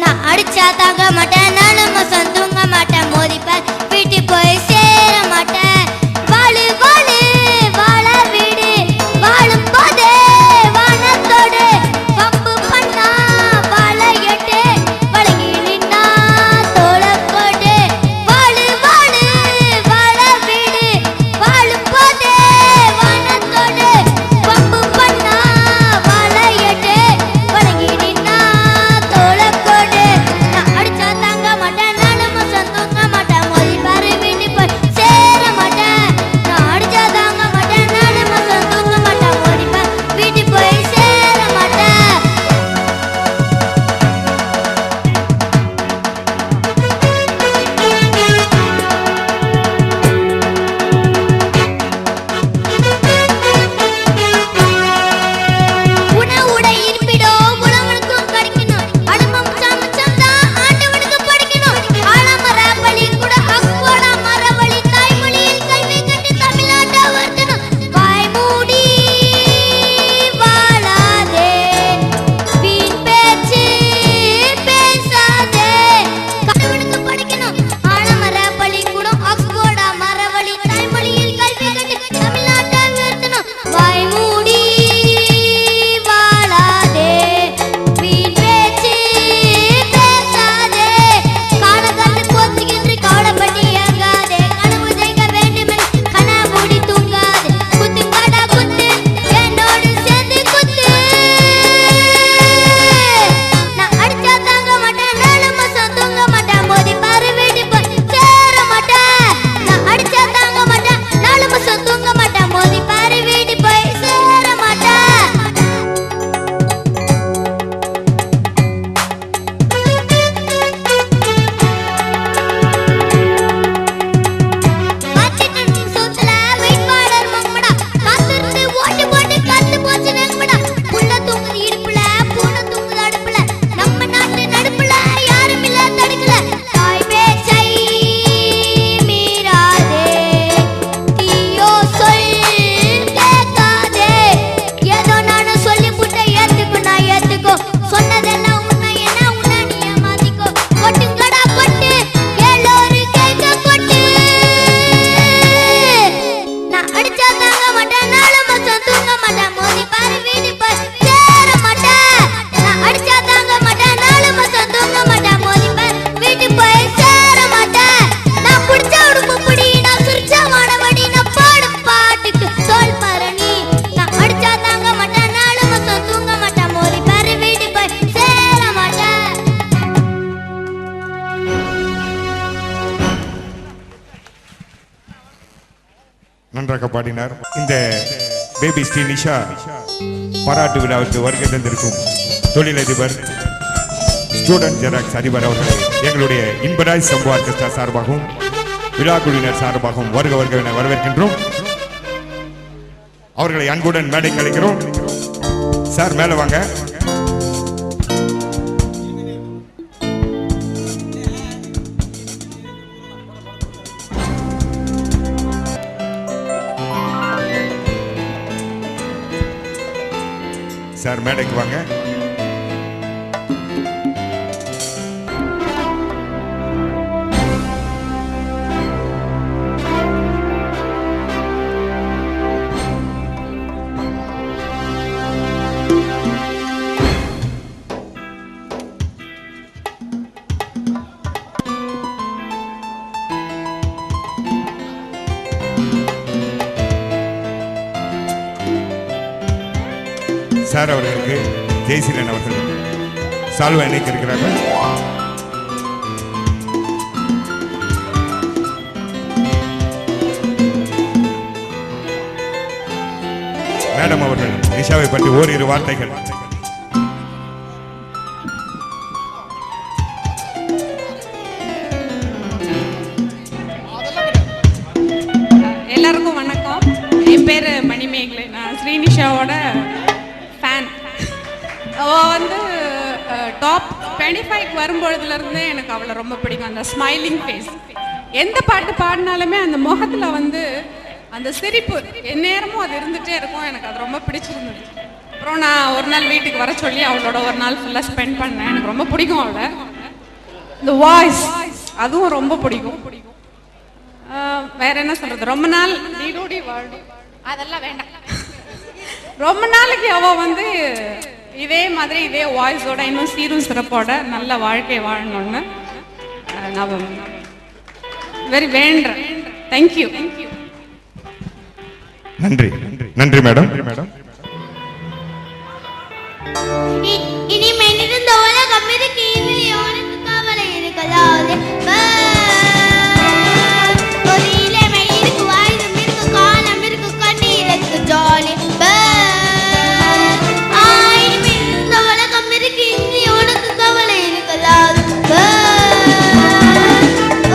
நான் அடிச்சா தாங்க மாட்டேன், நானும் மோசம் தூங்க மாட்டேன், மோதிப்பேன் வீட்டு போய் சேர மாட்டேன். வாழு வாழு வாழ வீடு வாழும் போதே வானத்தோடு பம்பு பண்ணா வாழ எட்டு வழங்கி நின்னா தோளக்கோடு. வாழு வாழு வாழ வீடு வாழும் போதே வானத்தோடு பம்பு பண்ணா வாழ எட்டு வழங்கி நின்னா தோளக்கோடு. நான் அடிச்சா தாங்க மாட்டேன், நானும் மோசம் தூங்க மாட்டேன், மோதி பாரு வீட்டு போய் சேர மாட்டேன். நான் அடிச்சா தாங்க மாட்டேன், நானும் மோசம் தூங்க மாட்டேன், மோதி பாரு வீட்டு போய் சேர மாட்டேன். உணவுடை இருப்பிடோ உழவனுக்கும் கிடைக்கணும், அனுபவம் சமச்சம் தான் ஆண்டவனுக்கு படிக்கணும். ஆலமர பலி கூட அக்கோட மரவழி தாய்மொழியில் கல்வி கற்று தமிழ்நாட்டை வர்த்தணும். வாய் மூடி வாழாதே, வீண் பேச்சு பேசாதே, கடவுளுக்கு படிக்கணும். ஆலமர பலி கூட அக்கோட மரவழி தாய்மொழியில் கல்வி கற்று தமிழ்நாட்டை வர்த்தணும். வாய் மூடி வாழாதே, வீண் பேச்சு பேசாதே, காலகட்டு போச்சுகின்று கவலைப்பட்டு ஏங்காதே, கனவு ஜெயிக்க வேண்டுமென கனவுடி தூங்காதே, குத்து கடா குத்து என்னோடு சேர்ந்து குத்து. நான் அடிச்சா தாங்க மாட்டேன், நானும் மோசம் தூங்க மாட்டேன், மோதி பாரு வீட்டு போய் சேர மாட்டேன். நான் அடிச்சா தாங்க மாட்டேன், நானும் மோசம் தூங்க மாட்டேன், மோதி பாரு வீட்டு போய் சேர மாட்டேன். மாத்திட்டு சூத்துல வெயிட்பாளர் மங்கடா, காத்திருந்து ஓட்டு போட்டு கத்து போச்சு நெங்கடா. புள்ள தூங்குது இடுப்புல, பூனை தூங்குது அடுப்புல, நம்ம நாட்டு நடுப்புல யாரும் இல்ல தடுக்கல. தாய் பேச்சை மீறாதே, தீயோ சொல் கேட்காதே, ஏதோ நானும் சொல்லி புட்ட ஏத்துக்கோ, நான் ஏத்துக்கோ, சொன்னதெல்லாம் உண்மை என்ன உன்னை நீ ஏமாத்திக்கோ. கொட்டுங்கடா கொட்டு எல்லோரும் கேட்க கொட்டு. நான் அடிச்சா தாங்க மாட்டேன், நானும் மோசம் தூங்க மாட்டேன், மோதி பாரு வீட்டு போய் சேர மாட்டேன். நான் அடிச்சா தாங்க மாட்டேன், நானும் மோசம் தூங்க மாட்டேன், மோதி பாரு வீட்டு போய் சேர மாட்டேன். நான் பிடிச்ச உடுப்பு பிடி, நான் சிரிச்ச மானவடி, நான் பாடும் பாட்டுக்கு தோல் பரணி. நான் அடிச்சா தாங்க மாட்டேன், நானும் மோசம் தூங்க மாட்டேன், மோதி பாரு வீட்டு போய் சேர மாட்டேன். நன்றாக பாடினார். இந்த பேபி ஸ்ரீ நிஷா பாராட்டு விழாவுக்கு வருகை தந்திருக்கும் தொழிலதிபர் ஸ்டூடெண்ட் ஜெராக்ஸ் அதிபர் அவர்களை எங்களுடைய இன்பராஜ் சம்பு ஆர்கெஸ்ட்ரா சார்பாகவும் விழா குழுவினர் சார்பாகவும் வருக வருக என வரவேற்கின்றோம். அவர்களை அன்புடன் மேடைக்கு அழைக்கிறோம். சார் மேல வாங்க. சார் மேடைக்கு வாங்க. சார் அவர்களுக்கு ஜெய்சீலன் அவர்கள் சால்வை இணைக்க இருக்கிறார்கள். மேடம் அவர்கள் நிஷாவை பற்றி ஓரிரு வார்த்தைகள். எல்லாருக்கும் வணக்கம். என் பேர் மணிமேகலை. நான் ஸ்ரீனிஷாவோட ஃபேன். அவள் வந்து டாப் 25 வரும்பொழுதுலேருந்தே எனக்கு அவளை ரொம்ப பிடிக்கும். அந்த ஸ்மைலிங் ஃபேஸ், எந்த பாட்டு பாடினாலுமே அந்த முகத்தில் வந்து அந்த சிரிப்பு எந்நேரமும் அது இருந்துகிட்டே இருக்கும். எனக்கு அது ரொம்ப பிடிச்சிருந்துச்சு. அப்புறம் நான் ஒரு நாள் வீட்டுக்கு வர சொல்லி அவளோட ஒரு நாள் ஃபுல்லாக ஸ்பெண்ட் பண்ணேன். எனக்கு ரொம்ப பிடிக்கும் அவளை. இந்த வாய்ஸ் அதுவும் ரொம்ப பிடிக்கும். வேற என்ன சொல்றது, ரொம்ப நாள் நீடோடி வாழும் அதெல்லாம் வேண்டாம். ரொம்ப நாளைக்கு அவ வந்து இதே மாதிரி இதே வாய்ஸோட இன்னும் சீரும் சிறப்போட நல்ல வாழ்க்கை வாழணும்னு நான் வெரி வேண்டேன். தேங்க்யூ. நன்றி நன்றி மேடம். இனிமேல் இருந்த உலகம் இருக்கு, இனிமேல் உனக்கு கவலை இருக்கலாது. ஒரு இளமை இருக்கு, வாழ்வும் இருக்கு, காலம் இருக்கு, கண்ணீர் இருக்கு, ஜாலி. இனிமேல் இருந்த உலகம் இருக்கு, இனிமேல் உனக்கு கவலை இருக்கலாது.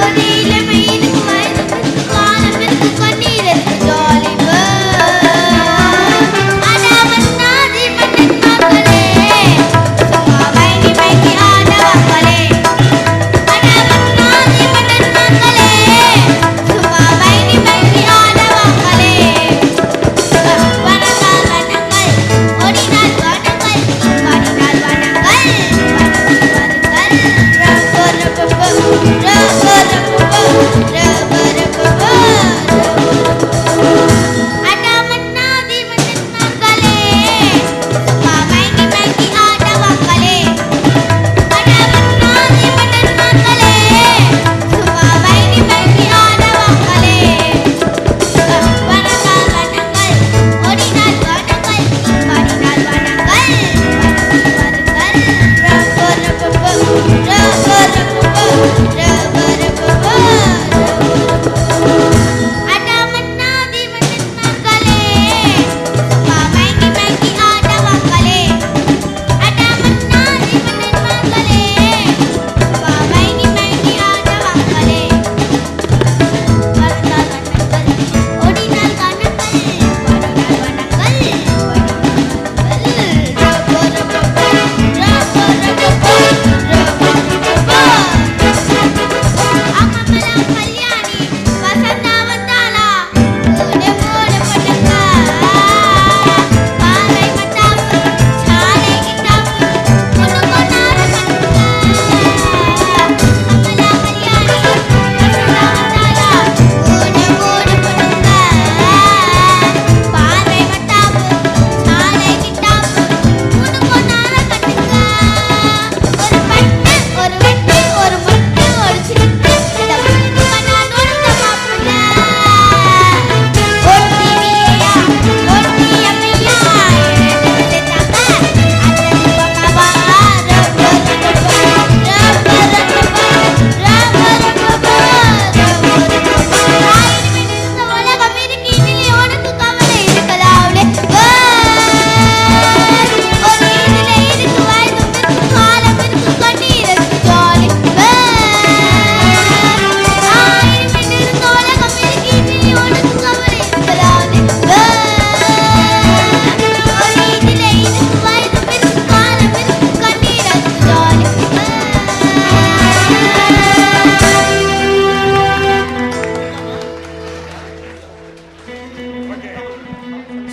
ஒரு இளமை இருக்கு, வாழ்வும் இருக்கு, காலம் இருக்கு, கண்ணீர் இருக்கு, ஜாலி.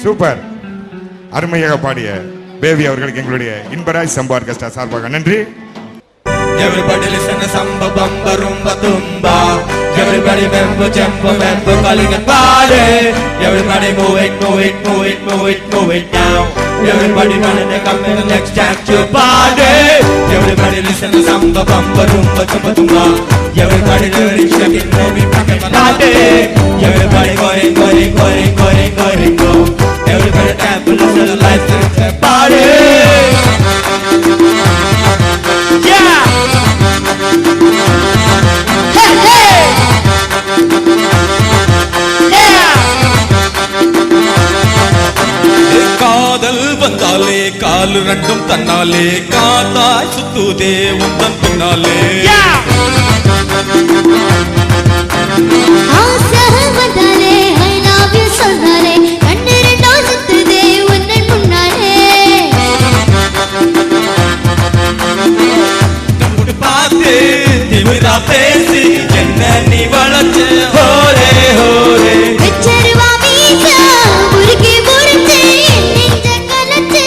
சூப்பர். அருமையாக பாடிய பேபி அவர்களுக்கு எங்களுடைய இன்பராஜ் சம்பா ஆர்கெஸ்ட்ரா சார்பாக நன்றி. Everybody listen to samba bamba rumba tumba. Everybody member jumbo member calling and party. Everybody move it, move it, move it, move it, move it now. Everybody running and come in the next time to party. Everybody listen to samba bamba rumba tumba tumba. Everybody doing it, shaking, moving, rocking and party. Everybody going, going, going, going, going, go. Everybody tap to listen to life to the party. Yeah. காதல் வந்தாலே காலு ரெண்டும் தன்னாலே காத்தாய் சுத்துதே உந்தன் பின்னாலே ஆசை வந்தாலே I love you சொன்னாலே கண்ணு ரெண்டும் சுத்துதே உன்னன் முன்னாலே தம்புட்டு பார்த்து திமிரா பேசி என்ன நீ வளர்த்து ஹோரே ஹோரே வெச்சருவா வீசா முறுக்கி முறுக்கி நெஞ்ச கலத்து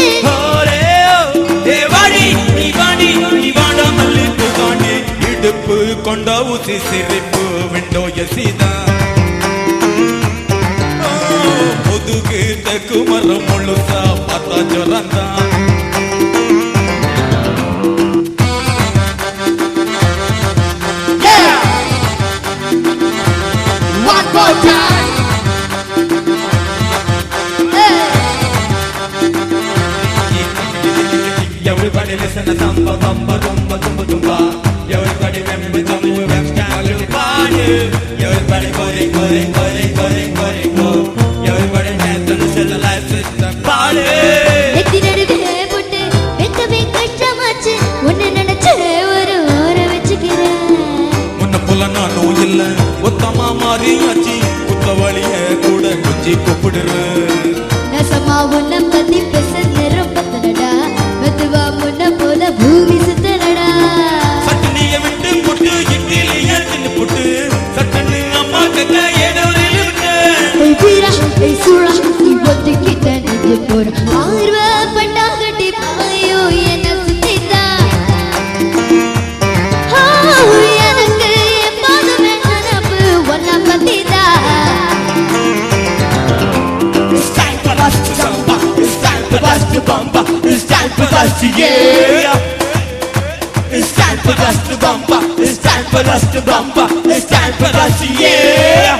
ஊசி சிரிப்பு விண்டோ எசிதான் முதுகு தெக்கு மரம் முழுசா பார்த்தா ஜொரந்தான் One more time. Everybody listen to samba, bamba, rumba, tumba, tumba. Everybody remember Jammu and Kashmir party. Everybody going, going, going, going, going, go. Everybody dance on the cellular system party. நெத்தி நடுவே போட்டு வெக்கவே கஷ்டமாச்சு உன்னை நினைச்சு ஒரு ஓர வச்சுக்கிறேன் முன்ன போல நானும் இல்ல ஒத்தமா மாறியாச்சு குத்தவாளிய கூட குச்சி கூப்பிடுறேன் நசமா உன்னை பத்தி பேச நேரம் பத்தனடா மெதுவா முன்ன போல பூமி சுத்தனடா சட்டனிய விட்டு புட்டு இட்லிய தின்னு புட்டு சட்டனு அம்மா கக்க ஏதோ இருக்கு ஏய் வீரா ஏய் சூரா நீ ஒத்துக்கிட்ட நீ போற ஆர்வ பட்டா கட்டி பாயோ என்ன சுத்திதா எனக்கு எப்போதுமே நினப்பு ஒன்ன பத்திதா It's time for us to samba, it's time for us to bamba, it's time for us to yeah. It's time for us to bamba, it's time for us to bamba, it's time for us to yeah.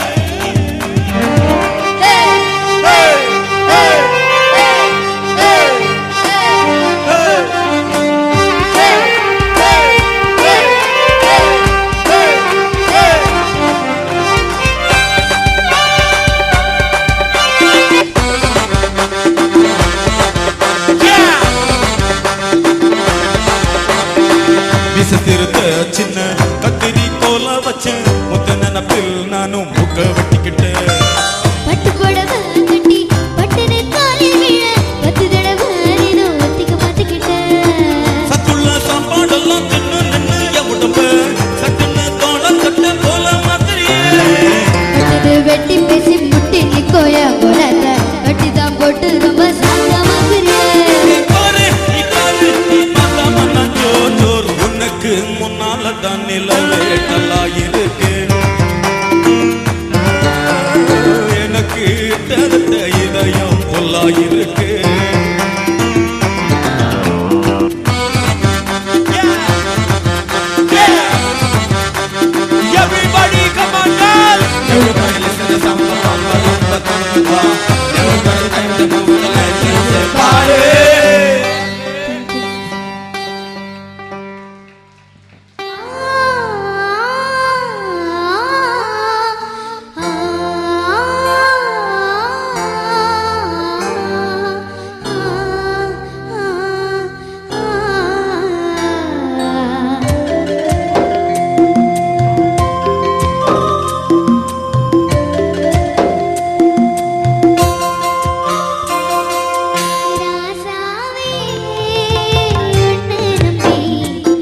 விசத்திருத்த சின்ன கத்திரி கோல வச்சேன் முத்த நினப்பில் நானும் முக்க வெட்டிக்கிட்டேன் பட்டு புடவை கட்டி பட்டுனே காலில் விழ பத்து தடவை நீனும் ஒத்திக்க மாத்திக்கிட்டேன் சத்துள்ள சாப்பாடெல்லாம் தின்னு நின்னு என் உடம்பு சட்டுன்னு தோளம் தட்ட போல மாதிரியே பட்டது வெட்டி பேசி முட்டி நிக்கோய போடாத வட்டிதான் போட்டு ரொம்ப சாந்தமாக்குறியே உனக்கு முன்னால தான் நிலவே நல்லா இருக்கு எனக்கு தடுத்த இதயம் பொல்லாயிரு